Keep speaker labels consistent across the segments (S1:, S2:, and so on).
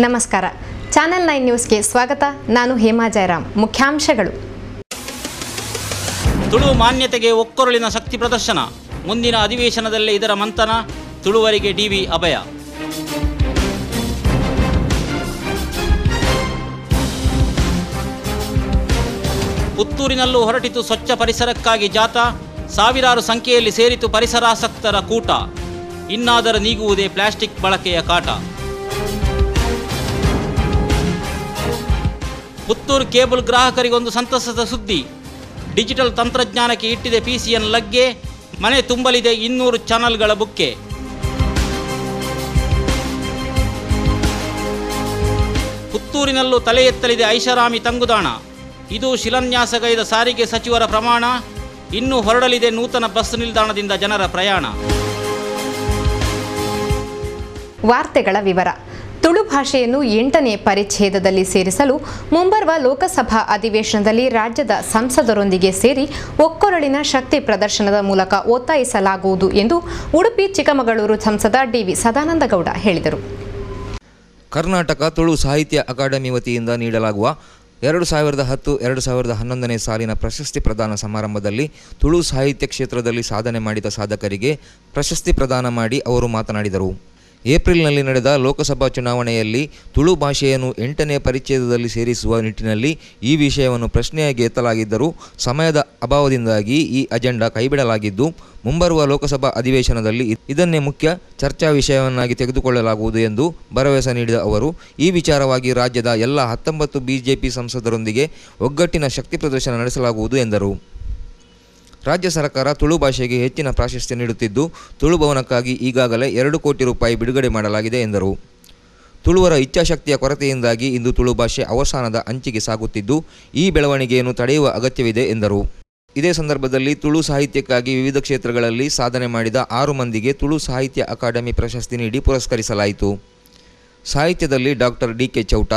S1: ನಮಸ್ಕಾರ. ಚಾನೆಲ್ 9 ನ್ಯೂಸ್ಗೆ ಸ್ವಾಗತ. ನಾನು ಹೇಮಾ ಜಯರಾಮ್. ಮುಖ್ಯಾಂಶಗಳು.
S2: ತುಳು ಮಾನ್ಯತೆಗೆ ಒಕ್ಕೊರಲಿನ ಶಕ್ತಿ ಪ್ರದರ್ಶನ. ಮುಂದಿನ ಅಧಿವೇಶನದಲ್ಲೇ ಇದರ ಮಂಥನ. ತುಳುವರಿಗೆ ಡಿವಿ ಅಭಯ. ಪುತ್ತೂರಿನಲ್ಲೂ ಹೊರಟಿತು ಸ್ವಚ್ಛ ಪರಿಸರಕ್ಕಾಗಿ ಜಾಥಾ. ಸಾವಿರಾರು ಸಂಖ್ಯೆಯಲ್ಲಿ ಸೇರಿತು ಪರಿಸರಾಸಕ್ತರ ಕೂಟ. ಇನ್ನಾದರೂ ನೀಗುವುದೇ ಪ್ಲಾಸ್ಟಿಕ್ ಬಳಕೆಯ ಕಾಟ. ಪುತ್ತೂರು ಕೇಬಲ್ ಗ್ರಾಹಕರಿಗೊಂದು ಸಂತಸದ ಸುದ್ದಿ. ಡಿಜಿಟಲ್ ತಂತ್ರಜ್ಞಾನಕ್ಕೆ ಇಟ್ಟಿದೆ PCN ಲಗ್ಗೆ. ಮನೆ ತುಂಬಲಿದೆ 200 ಚಾನಲ್ಗಳ ಬುಕ್ಕೆ. ಪುತ್ತೂರಿನಲ್ಲೂ ತಲೆ ಎತ್ತಲಿದೆ ಐಷಾರಾಮಿ ತಂಗುದಾಣ. ಇದು ಶಿಲಾನ್ಯಾಸಗೈದ ಸಾರಿಗೆ ಸಚಿವರ ಪ್ರಮಾಣ. ಇನ್ನೂ ಹೊರಡಲಿದೆ ನೂತನ ಬಸ್ ನಿಲ್ದಾಣದಿಂದ ಜನರ ಪ್ರಯಾಣ.
S1: ವಾರ್ತೆಗಳ ವಿವರ. ತುಳು ಭಾಷೆಯನ್ನು 8ನೇ ಪರಿಚ್ಛೇದದಲ್ಲಿ ಸೇರಿಸಲು ಮುಂಬರುವ ಲೋಕಸಭಾ ಅಧಿವೇಶನದಲ್ಲಿ ರಾಜ್ಯದ ಸಂಸದರೊಂದಿಗೆ ಸೇರಿ ಒಕ್ಕೊರಲಿನ ಶಕ್ತಿ ಪ್ರದರ್ಶನದ ಮೂಲಕ ಒತ್ತಾಯಿಸಲಾಗುವುದು ಎಂದು ಉಡುಪಿ ಚಿಕ್ಕಮಗಳೂರು ಸಂಸದ DV ಸದಾನಂದಗೌಡ ಹೇಳಿದರು.
S3: ಕರ್ನಾಟಕ ತುಳು ಸಾಹಿತ್ಯ ಅಕಾಡೆಮಿ ವತಿಯಿಂದ ನೀಡಲಾಗುವ 2010-2011ನೇ ಸಾಲಿನ ಪ್ರಶಸ್ತಿ ಪ್ರದಾನ ಸಮಾರಂಭದಲ್ಲಿ ತುಳು ಸಾಹಿತ್ಯ ಕ್ಷೇತ್ರದಲ್ಲಿ ಸಾಧನೆ ಮಾಡಿದ ಸಾಧಕರಿಗೆ ಪ್ರಶಸ್ತಿ ಪ್ರದಾನ ಮಾಡಿ ಅವರು ಮಾತನಾಡಿದರು. ಏಪ್ರಿಲ್ನಲ್ಲಿ ನಡೆದ ಲೋಕಸಭಾ ಚುನಾವಣೆಯಲ್ಲಿ ತುಳು ಭಾಷೆಯನ್ನು 8ನೇ ಪರಿಚ್ಛೇದದಲ್ಲಿ ಸೇರಿಸುವ ನಿಟ್ಟಿನಲ್ಲಿ ಈ ವಿಷಯವನ್ನು ಪ್ರಶ್ನೆಯಾಗಿ ಎತ್ತಲಾಗಿದ್ದರೂ ಸಮಯದ ಅಭಾವದಿಂದಾಗಿ ಈ ಅಜೆಂಡಾ ಕೈಬಿಡಲಾಗಿದ್ದು, ಮುಂಬರುವ ಲೋಕಸಭಾ ಅಧಿವೇಶನದಲ್ಲಿ ಇದನ್ನೇ ಮುಖ್ಯ ಚರ್ಚಾ ವಿಷಯವನ್ನಾಗಿ ತೆಗೆದುಕೊಳ್ಳಲಾಗುವುದು ಎಂದು ಭರವಸೆ ನೀಡಿದ ಅವರು, ಈ ವಿಚಾರವಾಗಿ ರಾಜ್ಯದ ಎಲ್ಲ 19 ಬಿಜೆಪಿ ಸಂಸದರೊಂದಿಗೆ ಒಗ್ಗಟ್ಟಿನ ಶಕ್ತಿ ಪ್ರದರ್ಶನ ನಡೆಸಲಾಗುವುದು ಎಂದರು. ರಾಜ್ಯ ಸರ್ಕಾರ ತುಳು ಭಾಷೆಗೆ ಹೆಚ್ಚಿನ ಪ್ರಾಶಸ್ತ್ಯ ನೀಡುತ್ತಿದ್ದು, ತುಳು ಭವನಕ್ಕಾಗಿ ಈಗಾಗಲೇ 2 ಕೋಟಿ ರೂಪಾಯಿ ಬಿಡುಗಡೆ ಮಾಡಲಾಗಿದೆ ಎಂದರು. ತುಳುವರ ಇಚ್ಛಾಶಕ್ತಿಯ ಕೊರತೆಯಿಂದಾಗಿ ಇಂದು ತುಳು ಭಾಷೆ ಅವಸಾನದ ಅಂಚಿಗೆ ಸಾಗುತ್ತಿದ್ದು, ಈ ಬೆಳವಣಿಗೆಯನ್ನು ತಡೆಯುವ ಅಗತ್ಯವಿದೆ ಎಂದರು. ಇದೇ ಸಂದರ್ಭದಲ್ಲಿ ತುಳು ಸಾಹಿತ್ಯಕ್ಕಾಗಿ ವಿವಿಧ ಕ್ಷೇತ್ರಗಳಲ್ಲಿ ಸಾಧನೆ ಮಾಡಿದ 6 ಮಂದಿಗೆ ತುಳು ಸಾಹಿತ್ಯ ಅಕಾಡೆಮಿ ಪ್ರಶಸ್ತಿ ನೀಡಿ ಪುರಸ್ಕರಿಸಲಾಯಿತು. ಸಾಹಿತ್ಯದಲ್ಲಿ ಡಾಕ್ಟರ್ DK ಚೌಟ,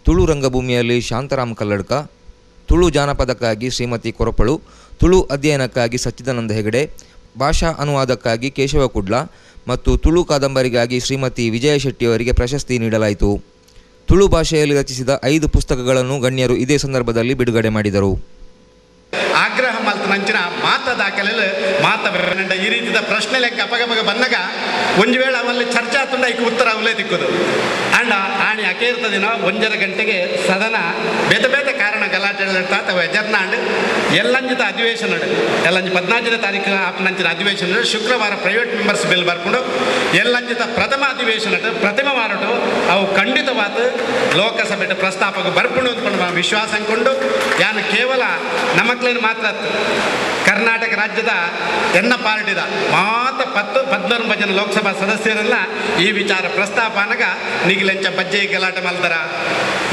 S3: ತುಳು ರಂಗಭೂಮಿಯಲ್ಲಿ ಶಾಂತರಾಮ್ ಕಲ್ಲಡ್ಕ, ತುಳು ಜಾನಪದಕ್ಕಾಗಿ ಶ್ರೀಮತಿ ಕೊರಪಳು, ತುಳು ಅಧ್ಯಯನಕ್ಕಾಗಿ ಸಚ್ಚಿದಾನಂದ ಹೆಗಡೆ, ಭಾಷಾ ಅನುವಾದಕ್ಕಾಗಿ ಕೇಶವ ಕುಡ್ಲ ಮತ್ತು ತುಳು ಕಾದಂಬರಿಗಾಗಿ ಶ್ರೀಮತಿ ವಿಜಯ ಶೆಟ್ಟಿಯವರಿಗೆ ಪ್ರಶಸ್ತಿ ನೀಡಲಾಯಿತು. ತುಳು ಭಾಷೆಯಲ್ಲಿ ರಚಿಸಿದ 5 ಪುಸ್ತಕಗಳನ್ನು ಗಣ್ಯರು ಇದೇ ಸಂದರ್ಭದಲ್ಲಿ ಬಿಡುಗಡೆ ಮಾಡಿದರು.
S4: ಆಗ್ರಹ ಮಲ್ತನಂಚಿನ ಮಾತದಾಕಲೆಲ್ಲ ಮಾತವೆಂಡ ಈ ರೀತಿಯ ಪ್ರಶ್ನೆ ಲೆಕ್ಕ ಅಪಗಮಗ ಬಂದಾಗ ಒಂದು ವೇಳೆ ಅವಲ್ಲಿ ಚರ್ಚೆ ಆತುಂಡ ಈಗ ಉತ್ತರ ಅವಲೇ ದಿಕ್ಕುದು ಅಂಡ ಆಣಿ ಅಕೇರ್ತ ದಿನ 1:30 ಗಂಟೆಗೆ ಸದನ ಬೇತೆ ಬೇತೆ ಕಾರಣ ಗಲಾಟೆ ತಾತವ ಎಜರ್ನಾಂಡ್ ಎಲ್ಲಂಜಿತ ಅಧಿವೇಶನ ಎಲ್ಲಂಜಿ 14ನೇ ತಾರೀಕು ಆಪನಂಚಿನ ಅಧಿವೇಶನ ಶುಕ್ರವಾರ ಪ್ರೈವೇಟ್ ಮೆಂಬರ್ಸ್ ಬಿಲ್ ಬರ್ಕೊಂಡು ಎಲ್ಲಂಜಿತ ಪ್ರಥಮ ಅಧಿವೇಶನ ಪ್ರಥಮ ಮಾರಟು ಅವು ಖಂಡಿತವಾದ ಲೋಕಸಭೆ ಪ್ರಸ್ತಾಪಕ್ಕೆ ಬರ್ಕೊಂಡು ಅಂದ್ಕೊಂಡು ವಿಶ್ವಾಸ ಅಂದ್ಕೊಂಡು ಯಾನು ಕೇವಲ ನಮಕ್ಲೇನು ಮಾತ್ರ ಕರ್ನಾಟಕ ರಾಜ್ಯದ ಎನ್ನ ಪಾರ್ಟಿದ ಮಾತ್ರ 10-19 ಜನ ಲೋಕಸಭಾ ಸದಸ್ಯರೆಲ್ಲ ಈ ವಿಚಾರ ಪ್ರಸ್ತಾಪ ಅನ್ನಗ ನಿಗಿಲೆಂಚ ಬಜ್ಜೆ ಗಲಾಟೆ ಮಾಡ್ತಾರ,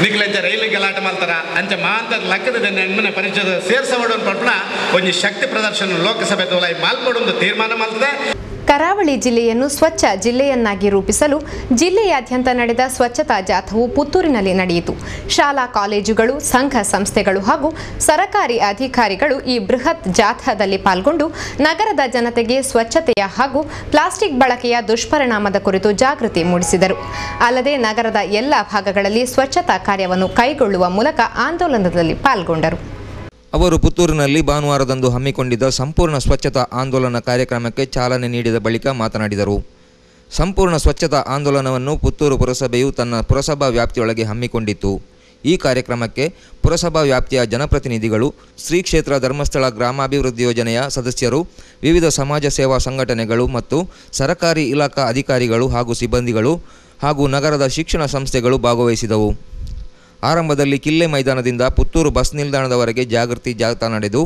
S4: ನಿಗಿಲೆಂಚ ರೈಲು ಗಲಾಟೆ ಮಾಡ್ತಾರ ಅಂಚ ಮಾತ್ರ ಲೆಕ್ಕದ ಹೆಣ್ಮನೆ ಪರಿಚಯದ ಸೇರ್ಸೋಡು ಪಡ್ಪಣ ಒಂದು ಶಕ್ತಿ ಪ್ರದರ್ಶನ ಲೋಕಸಭೆ ತೋಲೈ ಮಾಲ್ಪಡೊಂದು ತೀರ್ಮಾನ ಮಾಡ್ತದೆ.
S1: ಕರಾವಳಿ ಜಿಲ್ಲೆಯನ್ನು ಸ್ವಚ್ಛ ಜಿಲ್ಲೆಯನ್ನಾಗಿ ರೂಪಿಸಲು ಜಿಲ್ಲೆಯಾದ್ಯಂತ ನಡೆದ ಸ್ವಚ್ಛತಾ ಜಾಥಾವು ಪುತ್ತೂರಿನಲ್ಲಿ ನಡೆಯಿತು. ಶಾಲಾ ಕಾಲೇಜುಗಳು, ಸಂಘ ಸಂಸ್ಥೆಗಳು ಹಾಗೂ ಸರಕಾರಿ ಅಧಿಕಾರಿಗಳು ಈ ಬೃಹತ್ ಜಾಥಾದಲ್ಲಿ ಪಾಲ್ಗೊಂಡು ನಗರದ ಜನತೆಗೆ ಸ್ವಚ್ಛತೆಯ ಹಾಗೂ ಪ್ಲಾಸ್ಟಿಕ್ ಬಳಕೆಯ ದುಷ್ಪರಿಣಾಮದ ಕುರಿತು ಜಾಗೃತಿ ಮೂಡಿಸಿದರು. ಅಲ್ಲದೆ ನಗರದ ಎಲ್ಲ ಭಾಗಗಳಲ್ಲಿ ಸ್ವಚ್ಛತಾ ಕಾರ್ಯವನ್ನು ಕೈಗೊಳ್ಳುವ ಮೂಲಕ ಆಂದೋಲನದಲ್ಲಿ ಪಾಲ್ಗೊಂಡರು.
S3: ಅವರು ಪುತ್ತೂರಿನಲ್ಲಿ ಭಾನುವಾರದಂದು ಹಮ್ಮಿಕೊಂಡಿದ್ದ ಸಂಪೂರ್ಣ ಸ್ವಚ್ಛತಾ ಆಂದೋಲನ ಕಾರ್ಯಕ್ರಮಕ್ಕೆ ಚಾಲನೆ ನೀಡಿದ ಬಳಿಕ ಮಾತನಾಡಿದರು. ಸಂಪೂರ್ಣ ಸ್ವಚ್ಛತಾ ಆಂದೋಲನವನ್ನು ಪುತ್ತೂರು ಪುರಸಭೆಯು ತನ್ನ ಪುರಸಭಾ ವ್ಯಾಪ್ತಿಯೊಳಗೆ ಹಮ್ಮಿಕೊಂಡಿತ್ತು. ಈ ಕಾರ್ಯಕ್ರಮಕ್ಕೆ ಪುರಸಭಾ ವ್ಯಾಪ್ತಿಯ ಜನಪ್ರತಿನಿಧಿಗಳು, ಶ್ರೀ ಕ್ಷೇತ್ರ ಧರ್ಮಸ್ಥಳ ಗ್ರಾಮಾಭಿವೃದ್ಧಿ ಯೋಜನೆಯ ಸದಸ್ಯರು, ವಿವಿಧ ಸಮಾಜ ಸೇವಾ ಸಂಘಟನೆಗಳು ಮತ್ತು ಸರಕಾರಿ ಇಲಾಖಾ ಅಧಿಕಾರಿಗಳು ಹಾಗೂ ಸಿಬ್ಬಂದಿಗಳು ಹಾಗೂ ನಗರದ ಶಿಕ್ಷಣ ಸಂಸ್ಥೆಗಳು ಭಾಗವಹಿಸಿದವು. ಆರಂಭದಲ್ಲಿ ಕಿಲ್ಲೆ ಮೈದಾನದಿಂದ ಪುತ್ತೂರು ಬಸ್ ನಿಲ್ದಾಣದವರೆಗೆ ಜಾಗೃತಿ ಜಾಥಾ ನಡೆದು,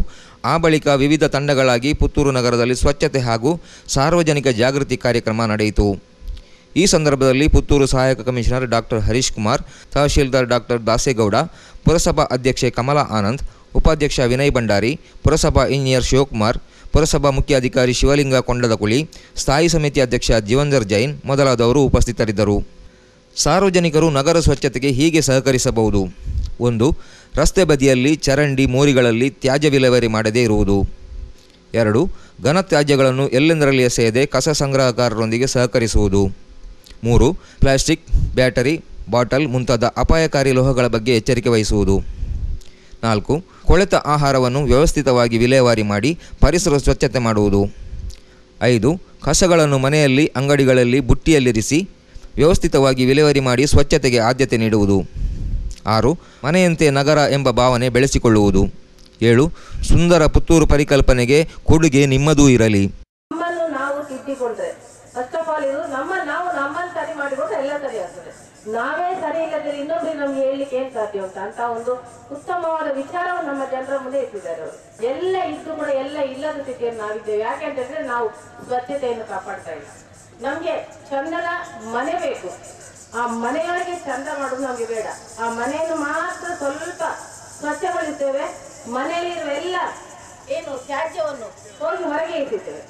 S3: ಆ ಬಳಿಕ ವಿವಿಧ ತಂಡಗಳಾಗಿ ಪುತ್ತೂರು ನಗರದಲ್ಲಿ ಸ್ವಚ್ಛತೆ ಹಾಗೂ ಸಾರ್ವಜನಿಕ ಜಾಗೃತಿ ಕಾರ್ಯಕ್ರಮ ನಡೆಯಿತು. ಈ ಸಂದರ್ಭದಲ್ಲಿ ಪುತ್ತೂರು ಸಹಾಯಕ commissioner doctor Harish Kumar, tahsildar doctor Dasegowda, ಪುರಸಭಾ ಅಧ್ಯಕ್ಷೆ ಕಮಲಾ ಆನಂದ್, ಉಪಾಧ್ಯಕ್ಷ ವಿನಯ್ ಭಂಡಾರಿ, ಪುರಸಭಾ ಇಂಜಿನಿಯರ್ ಶಿವಕುಮಾರ್, ಪುರಸಭಾ ಮುಖ್ಯ ಅಧಿಕಾರಿ ಶಿವಲಿಂಗ ಕೊಂಡದಕುಳಿ, ಸ್ಥಾಯಿ ಸಮಿತಿ ಅಧ್ಯಕ್ಷ ಜೀವಂದರ್ ಜೈನ್ ಮೊದಲಾದವರು ಉಪಸ್ಥಿತರಿದ್ದರು. ಸಾರ್ವಜನಿಕರು ನಗರ ಸ್ವಚ್ಛತೆಗೆ ಹೀಗೆ ಸಹಕರಿಸಬಹುದು. 1. ರಸ್ತೆ ಬದಿಯಲ್ಲಿ ಚರಂಡಿ, ಮೋರಿಗಳಲ್ಲಿ ತ್ಯಾಜ್ಯ ವಿಲೇವಾರಿ ಮಾಡದೇ ಇರುವುದು. 2. ಘನತ್ಯಾಜ್ಯಗಳನ್ನು ಎಲ್ಲೆಂದರಲ್ಲಿ ಎಸೆಯದೆ ಕಸ ಸಂಗ್ರಹಕಾರರೊಂದಿಗೆ ಸಹಕರಿಸುವುದು. 3. ಪ್ಲಾಸ್ಟಿಕ್, ಬ್ಯಾಟರಿ, ಬಾಟಲ್ ಮುಂತಾದ ಅಪಾಯಕಾರಿ ಲೋಹಗಳ ಬಗ್ಗೆ ಎಚ್ಚರಿಕೆ ವಹಿಸುವುದು. 4. ಕೊಳೆತ ಆಹಾರವನ್ನು ವ್ಯವಸ್ಥಿತವಾಗಿ ವಿಲೇವಾರಿ ಮಾಡಿ ಪರಿಸರ ಸ್ವಚ್ಛತೆ ಮಾಡುವುದು. 5. ಕಸಗಳನ್ನು ಮನೆಯಲ್ಲಿ, ಅಂಗಡಿಗಳಲ್ಲಿ ಬುಟ್ಟಿಯಲ್ಲಿರಿಸಿ ವ್ಯವಸ್ಥಿತವಾಗಿ ವಿಲೇವಾರಿ ಮಾಡಿ ಸ್ವಚ್ಛತೆಗೆ ಆದ್ಯತೆ ನೀಡುವುದು. 6. ಮನೆಯಂತೆ ನಗರ ಎಂಬ ಭಾವನೆ ಬೆಳೆಸಿಕೊಳ್ಳುವುದು. 7. ಸುಂದರ ಪುತ್ತೂರು ಪರಿಕಲ್ಪನೆಗೆ ಕೊಡುಗೆ ನಿಮ್ಮದೂ ಇರಲಿ.
S5: ನಮ್ಮನ್ನು ನಾವು ತಿದ್ದಿಕೊಂಡ್ರೆ ಫಸ್ಟ್ ಆಫ್ ಆಲ್ ಇದು ನಮ್ಮನ್ನು ಸರಿ ಮಾಡಿಕೊಂಡ್ರೆ ಎಲ್ಲ ಸರಿ ಆಗ್ತದೆ. ನಾವೇ ಸರಿ ಇಲ್ಲದ್ರೆ ಇನ್ನೊಬ್ರಿಗೆ ನಮ್ಗೆ ಹೇಳಲಿಕ್ಕೆ ಏನ್ ಸಾಧ್ಯ ಉಂಟು ಅಂತ ಒಂದು ಉತ್ತಮವಾದ ವಿಚಾರವನ್ನು ನಮ್ಮ ಜನರ ಮುಂದೆ ಇಟ್ಟಿದ್ದಾರೆ ಅವರು. ಎಲ್ಲ ಇದ್ದು ಕೂಡ ಎಲ್ಲ ಇಲ್ಲದ ಸ್ಥಿತಿಯನ್ನು ನಾವಿದ್ದೇವೆ. ಯಾಕೆಂತಂದ್ರೆ ನಾವು ಸ್ವಚ್ಛತೆಯನ್ನು ಕಾಪಾಡ್ತಾ ಇಲ್ಲ. ನಮ್ಗೆ ಚಂದದ ಮನೆ ಬೇಕು, ಆ ಮನೆಯೊಳಗೆ ಚಂದ ಮಾಡೋದು ನಮ್ಗೆ ಬೇಡ. ಆ ಮನೆಯನ್ನು ಮಾತ್ರ ಸ್ವಲ್ಪ ಸ್ವಚ್ಛಗೊಳಿಸ್ತೇವೆ, ಮನೆಯಲ್ಲಿರುವ ಎಲ್ಲ ಏನು ತ್ಯಾಜ್ಯವನ್ನು ಹೋಗಿ ಹೊರಗೆ ಇಟ್ಟಿದ್ದೇವೆ.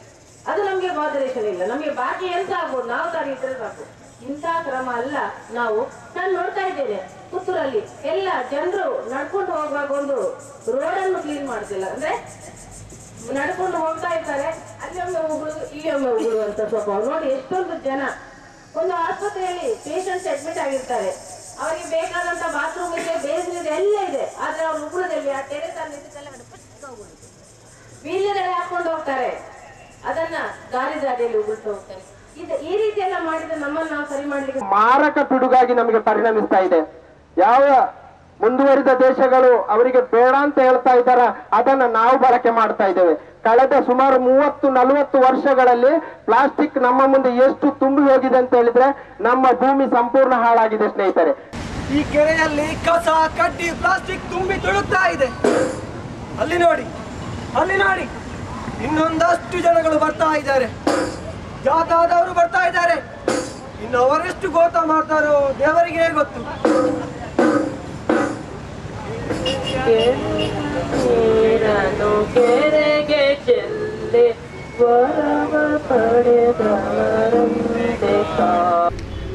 S5: ಅದು ನಮ್ಗೆ ಬಾದರೇಷನ್ ಇಲ್ಲ. ನಮ್ಗೆ ಬಾಕಿ ಎಂತ ಆಗ್ಬೋದು, ನಾವು ಸರಿ ಇದ್ರೆ ಸಾಕು. ಇಂಥ ಕ್ರಮ ಅಲ್ಲ. ನಾನು ನೋಡ್ತಾ ಇದ್ದೇನೆ ಪುತ್ತೂರಲ್ಲಿ ಎಲ್ಲ ಜನರು ನಡ್ಕೊಂಡು ಹೋಗುವಾಗ ಒಂದು ರೋಡನ್ನು ಕ್ಲೀನ್ ಮಾಡ್ತಿಲ್ಲ. ಅಂದ್ರೆ ನಡ್ಕೊಂಡು ಹೋಗ್ತಾ ಇರ್ತಾರೆ, ಅಲ್ಲೊಮ್ಮೆ ಉಗುಳು ಇಲ್ಲೊಮ್ಮೆ ಉಗುಳು ಅಂತ ಸ್ವಭಾವ ನೋಡಿ. ಎಷ್ಟೊಂದು ಜನ ಒಂದು ಆಸ್ಪತ್ರೆಯಲ್ಲಿ ಪೇಷಂಟ್ಸ್ ಅಡ್ಮಿಟ್ ಆಗಿರ್ತಾರೆ, ಅವರಿಗೆ ಬೇಕಾದಂತ ಬಾತ್ರೂಮ್ ಇದೆ, ಬೇಸಿನ್ ಇದೆ, ಎಲ್ಲ ಇದೆ. ಆದ್ರೆ ಅವ್ರು ಉಗುಳದಲ್ಲಿ ಆ ಟೆರೆಸ್ ವೀಲ್ಯದಲ್ಲಿ ಹಾಕೊಂಡು ಹೋಗ್ತಾರೆ, ಅದನ್ನ ದಾರಿಯಲ್ಲಿ ಉಗುಳ್ತಾ ಹೋಗ್ತಾರೆ. ಈ ರೀತಿ ಎಲ್ಲ ಮಾಡಿದ್ರೆ ನಮ್ಮನ್ನು ನಾವು ಸರಿ ಮಾಡ್ಲಿಕ್ಕೆ
S6: ಮಾರಕ ಪಿಡುಗಾಗಿ ನಮಗೆ ಪರಿಣಮಿಸ್ತಾ ಇದೆ. ಯಾವ ಮುಂದುವರಿದ ದೇಶಗಳು ಅವರಿಗೆ ಬೇಡ ಅಂತ ಹೇಳ್ತಾ ಇದ್ದಾರ, ಅದನ್ನ ನಾವು ಬಳಕೆ ಮಾಡ್ತಾ ಇದ್ದೇವೆ. ಕಳೆದ ಸುಮಾರು 30-40 ವರ್ಷಗಳಲ್ಲಿ ಪ್ಲಾಸ್ಟಿಕ್ ನಮ್ಮ ಮುಂದೆ ಎಷ್ಟು ತುಂಬಿ ಹೋಗಿದೆ ಅಂತ ಹೇಳಿದ್ರೆ ನಮ್ಮ ಭೂಮಿ ಸಂಪೂರ್ಣ ಹಾಳಾಗಿದೆ ಸ್ನೇಹಿತರೆ.
S7: ಈ ಕೆರೆಯಲ್ಲಿ ಕಸ, ಕಡ್ಡಿ, ಪ್ಲಾಸ್ಟಿಕ್ ತುಂಬಿ ತುಳುಕ್ತಾ ಇದೆ. ಅಲ್ಲಿ ನೋಡಿ ಇನ್ನೊಂದಷ್ಟು ಜನಗಳು ಬರ್ತಾ ಇದ್ದಾರೆ, ಜಾಥಾದವರು ಬರ್ತಾ ಇದ್ದಾರೆ. ಇನ್ನು ಅವರೆಷ್ಟು ಗೋತ ಮಾಡ್ತಾರೋ ದೇವರಿಗೆ ಗೊತ್ತು.
S5: ಕೆರೆಗೆ ಚೆಲ್ಲೆ ವರವ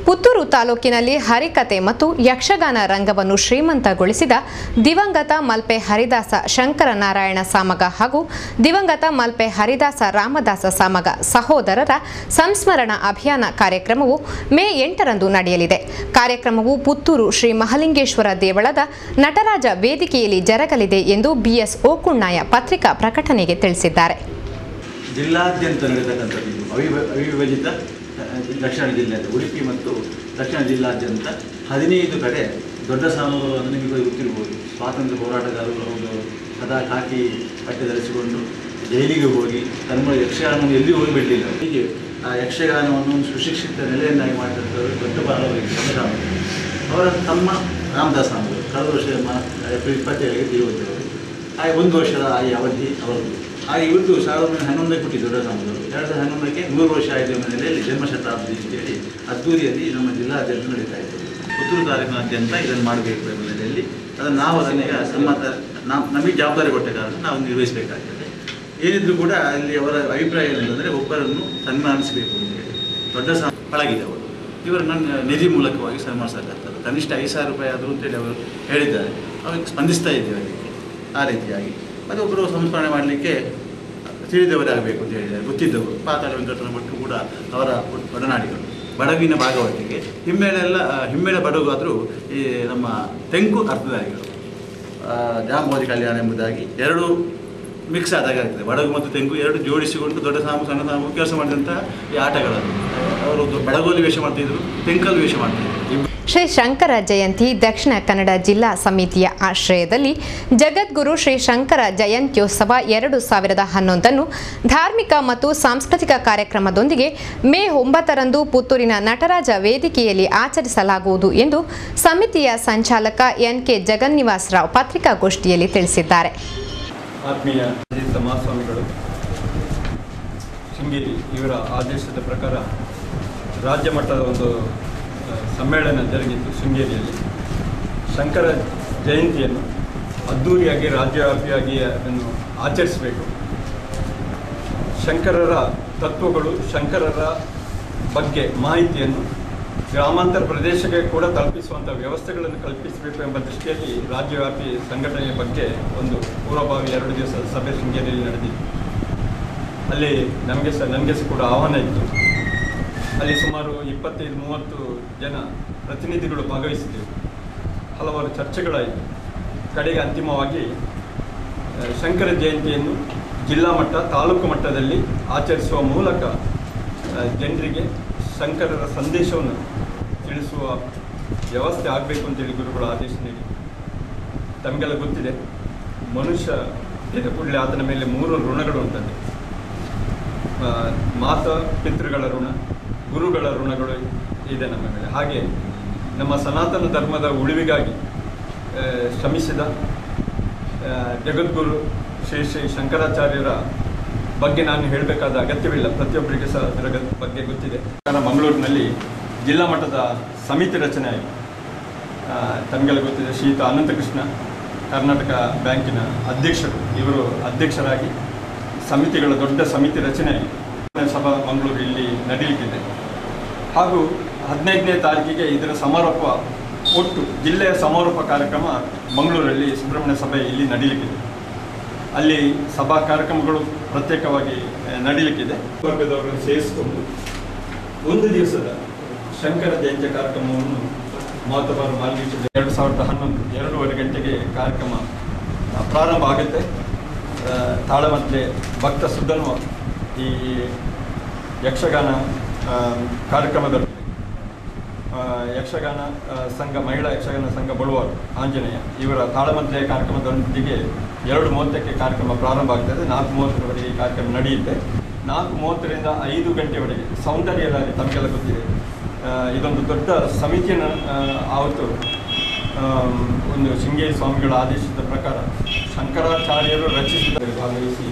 S1: ಪುತ್ತೂರು ತಾಲೂಕಿನಲ್ಲಿ ಹರಿಕತೆ ಮತ್ತು ಯಕ್ಷಗಾನ ರಂಗವನ್ನು ಶ್ರೀಮಂತಗೊಳಿಸಿದ ದಿವಂಗತ ಮಲ್ಪೆ ಹರಿದಾಸ ಶಂಕರನಾರಾಯಣ ಸಾಮಗ ಹಾಗೂ ದಿವಂಗತ ಮಲ್ಪೆ ಹರಿದಾಸ ರಾಮದಾಸ ಸಾಮಗ ಸಹೋದರರ ಸಂಸ್ಮರಣಾ ಅಭಿಯಾನ ಕಾರ್ಯಕ್ರಮವು ಮೇ 8ರಂದು ನಡೆಯಲಿದೆ. ಕಾರ್ಯಕ್ರಮವು ಪುತ್ತೂರು ಶ್ರೀ ಮಹಾಲಿಂಗೇಶ್ವರ ದೇವಳದ ನಟರಾಜ ವೇದಿಕೆಯಲ್ಲಿ ಜರಗಲಿದೆ ಎಂದು ಬಿಎಸ್ ಓಕುಣ್ಣಾಯ ಪತ್ರಿಕಾ ಪ್ರಕಟಣೆಗೆ ತಿಳಿಸಿದ್ದಾರೆ.
S8: ಜಿಲ್ಲಾದ್ಯಂತ ನಡೆಯತಕ್ಕಂಥದ್ದು ಅವಿಭಜಿತ ದಕ್ಷಿಣ ಜಿಲ್ಲೆ ಉಡುಪಿ ಮತ್ತು ದಕ್ಷಿಣ ಜಿಲ್ಲಾದ್ಯಂತ 15 ಕಡೆ ದೊಡ್ಡ ಸಾಮೂಹ್ಯವನ್ನು ನಿಮಗೆ ಗೊತ್ತಿರ್ಬೋದು. ಸ್ವಾತಂತ್ರ್ಯ ಹೋರಾಟಗಾರರು ಅವರು ಸದಾ ಖಾಕಿ ಬಟ್ಟೆ ಧರಿಸಿಕೊಂಡು ಜೈಲಿಗೆ ಹೋಗಿ ತಮ್ಮ ಯಕ್ಷಗಾನವನ್ನು ಎಲ್ಲಿಯೂ ಹೋಗಿಬಿಡಲಿಲ್ಲ. ಹೀಗೆ ಆ ಯಕ್ಷಗಾನವನ್ನು ಸುಶಿಕ್ಷಿತ ನೆಲೆಯನ್ನಾಗಿ ಮಾಡಿದಂಥವರು ದೊಡ್ಡ ಬಾಲವರಿಗೆ ಅವರ ತಮ್ಮ ರಾಮದಾಸ್ ಅವರು ಕಳೆದ ವರ್ಷ ಏಪ್ರಿಲ್ 27ಗೆ ತೀರೋದ್ಯವರು. ಹಾಗೆ 1 ವರ್ಷದ ಈ ಅವಧಿ ಅವರದ್ದು. ಹಾಗೆ ಇವತ್ತು 1911 ಹುಟ್ಟಿ ದೊಡ್ಡ ಸಾಮೂಹ್ಯವರು 2011ಕ್ಕೆ 100 ವರ್ಷ ಆಯ್ತು ಎಂಬ ನೆಲೆಯಲ್ಲಿ ಜನ್ಮಶತಾಬ್ದಿ ಅಂತೇಳಿ ಅದ್ದೂರಿಯಲ್ಲಿ ನಮ್ಮ ಜಿಲ್ಲಾದ್ಯಂತ ನಡೀತಾ ಇತ್ತು. ಪುತ್ತೂರು ತಾಲೂಕಿನಾದ್ಯಂತ ಇದನ್ನು ಮಾಡಬೇಕು ಎಂಬ ನೆಲೆಯಲ್ಲಿ ಅದನ್ನು ನಾವು ಅದನ್ನೀಗ ನಮಗೆ ಜವಾಬ್ದಾರಿ ಕೊಟ್ಟ ಕಾರಣ ನಾವು ನಿರ್ವಹಿಸಬೇಕಾಗ್ತದೆ. ಏನಿದ್ರು ಕೂಡ ಅಲ್ಲಿ ಅವರ ಅಭಿಪ್ರಾಯ ಏನಂತಂದರೆ ಒಬ್ಬರನ್ನು ಸನ್ಮಾನಿಸಬೇಕು ಅಂತೇಳಿ ದೊಡ್ಡ ಪಳಗಿದವರು ಇವರನ್ನು ನಿಧಿ ಮೂಲಕವಾಗಿ ಸನ್ಮಾನಿಸಬೇಕಾಗ್ತದೆ. ಕನಿಷ್ಠ 5,000 ರೂಪಾಯಿ ಆದರೂ ಅಂತೇಳಿ ಅವರು ಹೇಳಿದ್ದಾರೆ. ಅವಾಗ ಸ್ಪಂದಿಸ್ತಾ ಇದ್ದೇವೆ ಅದಕ್ಕೆ. ಆ ರೀತಿಯಾಗಿ ಮತ್ತು ಒಬ್ಬರು ಸಂಸ್ಮರಣೆ ಮಾಡಲಿಕ್ಕೆ ತಿಳಿದವರಾಗಬೇಕು ಅಂತ ಹೇಳಿದ್ದಾರೆ, ಗೊತ್ತಿದ್ದವರು. ಪಾತಾಳ ವೆಂಕಟರಮಣ ಭಟ್ರು ಕೂಡ ಅವರ ಒಡನಾಡಿಗಳು. ಬಡಗಿನ ಭಾಗವತಿಗೆ ಹಿಮ್ಮೇಳ ಬಡಗು ಆದರೂ ಈ ನಮ್ಮ ತೆಂಕು ಅರ್ಥಧಾರಿಗಳು ಜಾಂಬವಾದಿ ಕಲ್ಯಾಣ ಎಂಬುದಾಗಿ 2 ಮಿಕ್ಸ್ ಆದಾಗ ಆಗ್ತದೆ. ಬಡಗು ಮತ್ತು ತೆಂಕು 2 ಜೋಡಿಸಿಕೊಂಡು ದೊಡ್ಡ ಸಾಮು ಸಣ್ಣ ಸಾಮು ಕೆಲಸ ಮಾಡಿದಂತಹ ಈ ಆಟಗಳನ್ನು ಅವರು ಬಡಗೋಲಿ ವೇಷ ಮಾಡ್ತಿದ್ರು, ತೆಂಕಲ್ಲಿ ವೇಷ ಮಾಡ್ತಿದ್ರು.
S1: ಶ್ರೀ ಶಂಕರ ಜಯಂತಿ ದಕ್ಷಿಣ ಕನ್ನಡ ಜಿಲ್ಲಾ ಸಮಿತಿಯ ಆಶ್ರಯದಲ್ಲಿ ಜಗದ್ಗುರು ಶ್ರೀ ಶಂಕರ ಜಯಂತ್ಯೋತ್ಸವ 2011 ಧಾರ್ಮಿಕ ಮತ್ತು ಸಾಂಸ್ಕೃತಿಕ ಕಾರ್ಯಕ್ರಮದೊಂದಿಗೆ ಮೇ 9ರಂದು ಪುತ್ತೂರಿನ ನಟರಾಜ ವೇದಿಕೆಯಲ್ಲಿ ಆಚರಿಸಲಾಗುವುದು ಎಂದು ಸಮಿತಿಯ ಸಂಚಾಲಕ ಎನ್.ಕೆ. ಜಗನ್ನಿವಾಸ್ ರಾವ್ ಪತ್ರಿಕಾಗೋಷ್ಠಿಯಲ್ಲಿ ತಿಳಿಸಿದ್ದಾರೆ.
S9: ಆತ್ಮೀಯ ಮಹಾಸ್ವಾಮಿಗಳು ಶೃಂಗೇರಿ ಇವರ ಆದೇಶದ ಪ್ರಕಾರ ರಾಜ್ಯ ಮಟ್ಟದ ಒಂದು ಸಮ್ಮೇಳನ ಜರುಗಿತ್ತು ಶೃಂಗೇರಿಯಲ್ಲಿ. ಶಂಕರ ಜಯಂತಿಯನ್ನು ಅದ್ಧೂರಿಯಾಗಿ ರಾಜ್ಯವ್ಯಾಪಿಯಾಗಿ ಅದನ್ನು ಆಚರಿಸಬೇಕು. ಶಂಕರರ ತತ್ವಗಳು, ಶಂಕರರ ಬಗ್ಗೆ ಮಾಹಿತಿಯನ್ನು ಗ್ರಾಮಾಂತರ ಪ್ರದೇಶಕ್ಕೆ ಕೂಡ ತಲುಪಿಸುವಂಥ ವ್ಯವಸ್ಥೆಗಳನ್ನು ಕಲ್ಪಿಸಬೇಕು ಎಂಬ ದೃಷ್ಟಿಯಲ್ಲಿ ರಾಜ್ಯವ್ಯಾಪಿ ಸಂಘಟನೆಯ ಬಗ್ಗೆ ಒಂದು ಪೂರ್ವಭಾವಿ 2 ದಿವಸದ ಸಭೆ ಶೃಂಗೇರಿಯಲ್ಲಿ ನಡೆದಿತ್ತು. ಅಲ್ಲಿ ನನಗೆ ಸಹ ಕೂಡ ಆಹ್ವಾನ ಇತ್ತು. ಅಲ್ಲಿ ಸುಮಾರು 25-30 ಜನ ಪ್ರತಿನಿಧಿಗಳು ಭಾಗವಹಿಸಿದ್ದೆವು. ಹಲವಾರು ಚರ್ಚೆಗಳಾಯಿತು. ಕಡೆಗೆ ಅಂತಿಮವಾಗಿ ಶಂಕರ ಜಯಂತಿಯನ್ನು ಜಿಲ್ಲಾ ಮಟ್ಟ ತಾಲೂಕು ಮಟ್ಟದಲ್ಲಿ ಆಚರಿಸುವ ಮೂಲಕ ಜನರಿಗೆ ಶಂಕರರ ಸಂದೇಶವನ್ನು ತಿಳಿಸುವ ವ್ಯವಸ್ಥೆ ಆಗಬೇಕು ಅಂತೇಳಿ ಗುರುಗಳು ಆದೇಶ ನೀಡಿ. ತಮಗೆಲ್ಲ ಗೊತ್ತಿದೆ, ಮನುಷ್ಯ ಇದ್ದ ಕೂಡಲೇ ಆತನ ಮೇಲೆ 3 ಋಣಗಳು ಉಂಟಂತೆ. ಮಾತಾ ಪಿತೃಗಳ ಋಣ, ಗುರುಗಳ ಋಣಗಳು ಇದೆ ನಮ್ಮ ಮೇಲೆ. ಹಾಗೆ ನಮ್ಮ ಸನಾತನ ಧರ್ಮದ ಉಳಿವಿಗಾಗಿ ಶ್ರಮಿಸಿದ ಜಗದ್ಗುರು ಶ್ರೀ ಶ್ರೀ ಶಂಕರಾಚಾರ್ಯರ ಬಗ್ಗೆ ನಾನು ಹೇಳಬೇಕಾದ ಅಗತ್ಯವಿಲ್ಲ, ಪ್ರತಿಯೊಬ್ಬರಿಗೆ ಸಹ ಅದರ ಬಗ್ಗೆ ಗೊತ್ತಿದೆ. ಮಂಗಳೂರಿನಲ್ಲಿ ಜಿಲ್ಲಾ ಮಟ್ಟದ ಸಮಿತಿ ರಚನೆ ಆಯಿತು. ತಮಗೆಲ್ಲ ಗೊತ್ತಿದೆ, ಶ್ರೀಯುತ ಅನಂತಕೃಷ್ಣ ಕರ್ನಾಟಕ ಬ್ಯಾಂಕಿನ ಅಧ್ಯಕ್ಷರು, ಇವರು ಅಧ್ಯಕ್ಷರಾಗಿ ಸಮಿತಿಗಳ ದೊಡ್ಡ ಸಮಿತಿ ರಚನೆ ಆಗಿದೆ. ಸಭಾ ಮಂಗಳೂರು ಇಲ್ಲಿ ನಡೆಯಲಿಕ್ಕಿದೆ. ಹಾಗೂ 15ನೇ ತಾರೀಕಿಗೆ ಇದರ ಸಮಾರೋಪ, ಒಟ್ಟು ಜಿಲ್ಲೆಯ ಸಮಾರೋಪ ಕಾರ್ಯಕ್ರಮ ಮಂಗಳೂರಲ್ಲಿ ಸುಬ್ರಹ್ಮಣ್ಯ ಸಭೆ ಇಲ್ಲಿ ನಡೆಯಲಿಕ್ಕಿದೆ. ಅಲ್ಲಿ ಸಭಾ ಕಾರ್ಯಕ್ರಮಗಳು ಪ್ರತ್ಯೇಕವಾಗಿ ನಡೆಯಲಿಕ್ಕಿದೆ. ವರ್ಗದವರನ್ನು ಸೇರಿಸಿಕೊಂಡು ಒಂದು ದಿವಸದ ಶಂಕರ ಜಯಂತಿ ಕಾರ್ಯಕ್ರಮವನ್ನು ಮಾತಬಾರು ಮಾಲ್ಗೀಚದ 2011 2:30 ಗಂಟೆಗೆ ಕಾರ್ಯಕ್ರಮ ಪ್ರಾರಂಭ ಆಗುತ್ತೆ. ತಾಳಮದ್ಲೆ ಭಕ್ತ ಸುಧನ್ವ ಈ ಯಕ್ಷಗಾನ ಕಾರ್ಯಕ್ರಮದಲ್ಲಿ ಯಕ್ಷಗಾನ ಸಂಘ, ಮಹಿಳಾ ಯಕ್ಷಗಾನ ಸಂಘ ಬಳುವಾರು ಆಂಜನೇಯ ಇವರ ತಾಳಮದ್ಲೆ ಕಾರ್ಯಕ್ರಮದೊಂದಿಗೆ 2:30ಕ್ಕೆ ಕಾರ್ಯಕ್ರಮ ಪ್ರಾರಂಭ ಆಗ್ತದೆ. 4:30ರವರೆಗೆ ಈ ಕಾರ್ಯಕ್ರಮ ನಡೆಯುತ್ತೆ. 4:30ರಿಂದ 5 ಗಂಟೆವರೆಗೆ ಸೌಂದರ್ಯ ರ್ಯಾಲಿ, ತಮಗೆಲ್ಲ ಗೊತ್ತಿದೆ. ಇದೊಂದು ದೊಡ್ಡ ಸಮಿತಿಯನ್ನು ಆವತ್ತು ಒಂದು ಶೃಂಗೇರಿ ಸ್ವಾಮಿಗಳ ಆದೇಶದ ಪ್ರಕಾರ ಶಂಕರಾಚಾರ್ಯರು ರಚಿಸಿದ ಭಾಗವಹಿಸಿ